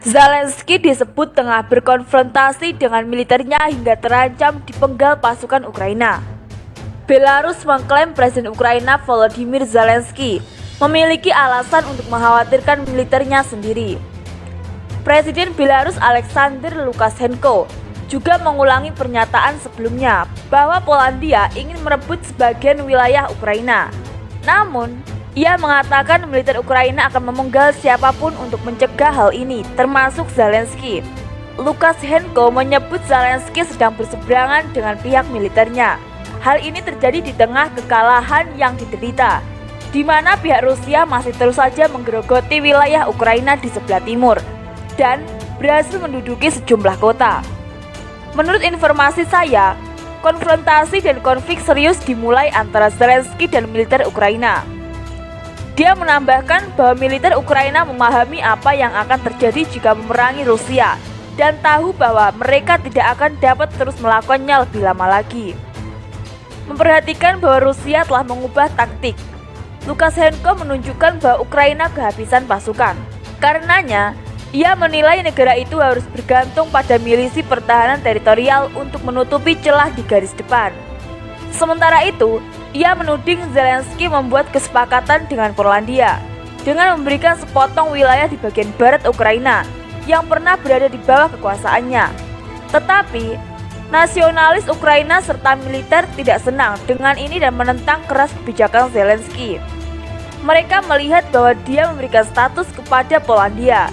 Zelensky disebut tengah berkonfrontasi dengan militernya hingga terancam dipenggal pasukan Ukraina. Belarus mengklaim Presiden Ukraina Volodymyr Zelensky memiliki alasan untuk mengkhawatirkan militernya sendiri. Presiden Belarus Alexander Lukashenko juga mengulangi pernyataan sebelumnya bahwa Polandia ingin merebut sebagian wilayah Ukraina. Namun, ia mengatakan militer Ukraina akan memenggal siapapun untuk mencegah hal ini, termasuk Zelensky. Lukashenko menyebut Zelensky sedang berseberangan dengan pihak militernya. Hal ini terjadi di tengah kekalahan yang diderita, di mana pihak Rusia masih terus saja menggerogoti wilayah Ukraina di sebelah timur dan berhasil menduduki sejumlah kota. Menurut informasi saya, konfrontasi dan konflik serius dimulai antara Zelensky dan militer Ukraina. Dia menambahkan bahwa militer Ukraina memahami apa yang akan terjadi jika memerangi Rusia dan tahu bahwa mereka tidak akan dapat terus melakukannya lebih lama lagi. Memperhatikan bahwa Rusia telah mengubah taktik, Lukashenko menunjukkan bahwa Ukraina kehabisan pasukan. Karenanya, ia menilai negara itu harus bergantung pada milisi pertahanan teritorial untuk menutupi celah di garis depan. Sementara itu, ia menuding Zelensky membuat kesepakatan dengan Polandia dengan memberikan sepotong wilayah di bagian barat Ukraina yang pernah berada di bawah kekuasaannya. Tetapi, nasionalis Ukraina serta militer tidak senang dengan ini dan menentang keras kebijakan Zelensky. Mereka melihat bahwa dia memberikan status kepada Polandia,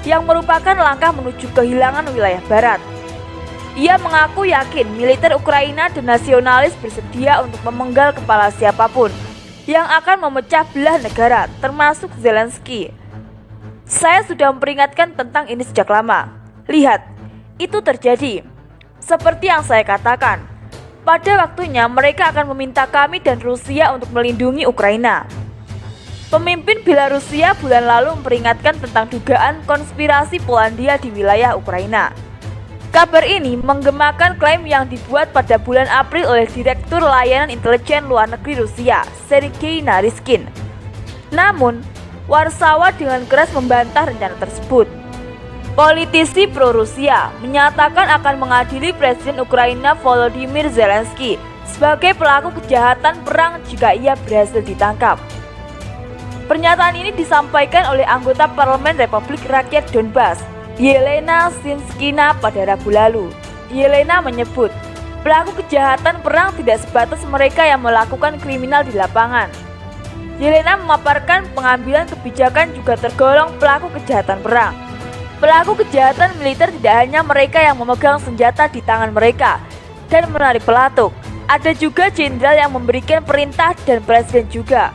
yang merupakan langkah menuju kehilangan wilayah barat. Ia mengaku yakin militer Ukraina dan nasionalis bersedia untuk memenggal kepala siapapun yang akan memecah belah negara, termasuk Zelensky. Saya sudah memperingatkan tentang ini sejak lama. Lihat, itu terjadi. Seperti yang saya katakan, pada waktunya mereka akan meminta kami dan Rusia untuk melindungi Ukraina. Pemimpin Belarusia bulan lalu memperingatkan tentang dugaan konspirasi Polandia di wilayah Ukraina. Kabar ini menggemakan klaim yang dibuat pada bulan April oleh Direktur Layanan Intelijen Luar Negeri Rusia, Sergei Naryshkin. Namun, Warsawa dengan keras membantah rencana tersebut. Politisi pro-Rusia menyatakan akan mengadili Presiden Ukraina Volodymyr Zelensky sebagai pelaku kejahatan perang jika ia berhasil ditangkap. Pernyataan ini disampaikan oleh anggota Parlemen Republik Rakyat Donbas, Yelena Shinskina pada Rabu lalu. Yelena menyebut, pelaku kejahatan perang tidak sebatas mereka yang melakukan kriminal di lapangan. Yelena memaparkan pengambilan kebijakan juga tergolong pelaku kejahatan perang. Pelaku kejahatan militer tidak hanya mereka yang memegang senjata di tangan mereka dan menarik pelatuk. Ada juga jenderal yang memberikan perintah dan presiden juga.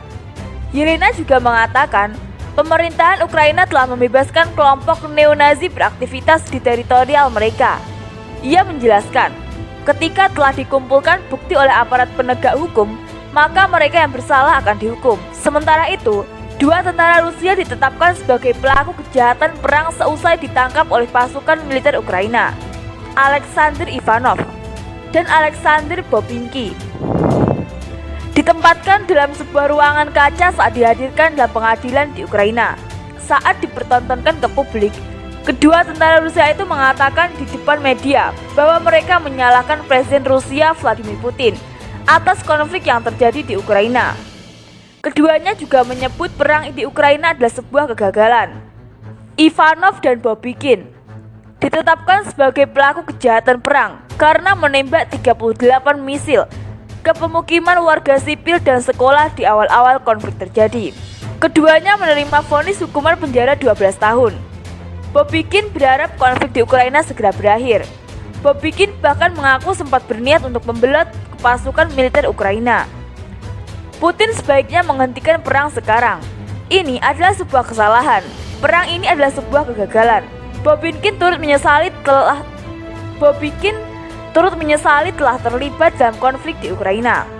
Yelena juga mengatakan, pemerintahan Ukraina telah membebaskan kelompok neo-Nazi beraktivitas di teritorial mereka. Ia menjelaskan, ketika telah dikumpulkan bukti oleh aparat penegak hukum, maka mereka yang bersalah akan dihukum. Sementara itu, 2 tentara Rusia ditetapkan sebagai pelaku kejahatan perang seusai ditangkap oleh pasukan militer Ukraina, Alexander Ivanov dan Alexander Bobinki. Ditempatkan dalam sebuah ruangan kaca saat dihadirkan dalam pengadilan di Ukraina. Saat dipertontonkan ke publik, kedua tentara Rusia itu mengatakan di depan media bahwa mereka menyalahkan Presiden Rusia Vladimir Putin atas konflik yang terjadi di Ukraina. Keduanya juga menyebut perang di Ukraina adalah sebuah kegagalan. Ivanov dan Bobinkin ditetapkan sebagai pelaku kejahatan perang karena menembak 38 misil ke pemukiman warga sipil dan sekolah di awal-awal konflik terjadi. Keduanya menerima vonis hukuman penjara 12 tahun. Bobinkin berharap konflik di Ukraina segera berakhir. Bobinkin bahkan mengaku sempat berniat untuk membelot pasukan militer Ukraina. Putin sebaiknya menghentikan perang sekarang. Ini adalah sebuah kesalahan. Perang ini adalah sebuah kegagalan. Bobinkin turut menyesali telah terlibat dalam konflik di Ukraina.